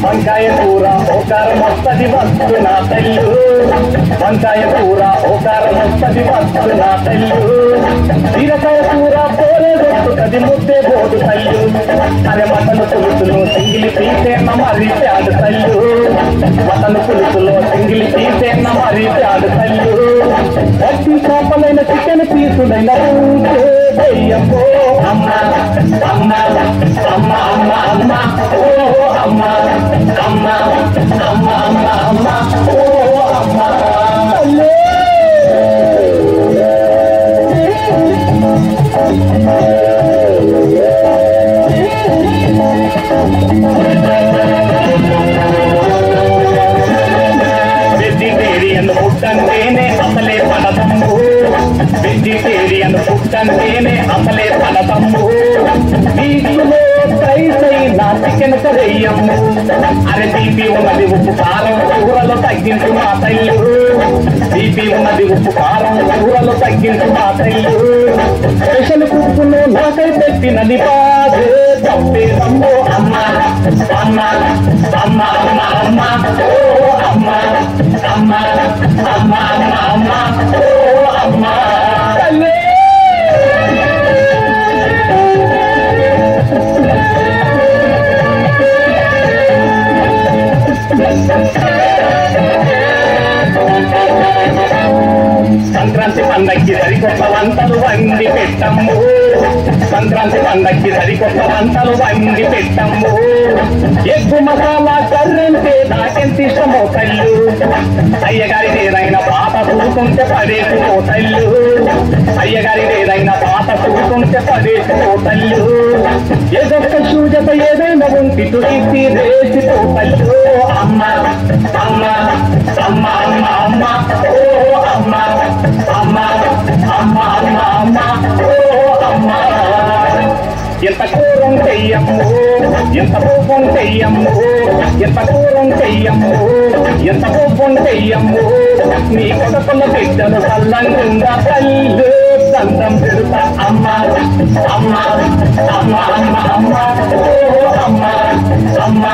వంకాయ కూర ఓకారం వస్తది వస్తు నా తల్లు, వంకాయ కూర ఓకారం వస్తది వస్తు నా తల్లు, బీరకాయ కూర పోలే దొరుకుతుంది ముద్దే బోడు తల్లు, అరే మటను పులుసులో సింగిలి తీసేన్న మరి ఆడు తల్లు, మటను పులుసులో సింగిలి తీసేన్న మరి ఆడు తల్లు, వడ్డీ చేపలైన చికెన్ పీసులైన దెయ్యమ్మో అమ్మ అమ్మ అమ్మ అమ్మ అమ్మ ఓ అమ్మ అమ్మ అమ్మ అమ్మ అమ్మ ఓ అమ్మ వెజిటేరియన్ ఫుడ్ అంటేనే అసలే పడదమ్ము, వెజిటేరియన్ ఫుడ్ అంటేనే అసలే పడదమ్ము, వీటిలో ప్రైస్ అయినా చికెన్ కర్రీయమ్ము, అరే బీపీ ఉన్నది ఉప్పు కారం కూరలో తగ్గించు మా తల్లు, బీపీ ఉన్నది ఉప్పు కారం కూరలో తగ్గించు మా తల్లు, స్పెషల్ కుక్కును నాకై పెట్టినది బాధే తప్పేదమ్మో అమ్మ అమ్మ అమ్మ అమ్మ అమ్మ ఓ అమ్మ అమ్మ అమ్మ అమ్మ అమ్మ ఓ అమ్మ తల్లి. సంక్రాంతి పండక్కి సరికొత్త వంటలు వండి పెట్టమ్ము, సంక్రాంతి పండక్కి సరికొత్త వంటలు వండి పెట్టమ్ము, ఎగ్గు మసాలా కర్రంటే నాకెంత ఇష్టమో తల్లు, అయ్యగారి ఏదైనా పాత చూసుకుంటే పడేసుకో తల్లు, అయ్యగారి ఏదైనా పాత చూసుకుంటే పడేసుకో తల్లు, ఏదొక్క సూజత ఏదైనా ఉంటి తుడిసి రేసిపో తల్లు, అమ్మ అమ్మ అమ్మ అమ్మ అమ్మ ఓ అమ్మ అమ్మ అమ్మ అమ్మ అమ్మ ఓ అమ్మ. ఎంత కూరం చెయ్యమ్ము, ఎంత కోపం చెయ్యమ్ము, ఎంత కూరం చెయ్యమ్ము, ఎంత కోపం చెయ్యమ్ము, నీ కొడుకుల బిడ్డలు కళ్ళంగా తల్లు దండం పెడతా అమ్మ అమ్మ అమ్మ అమ్మ అమ్మ ఓ అమ్మ అమ్మ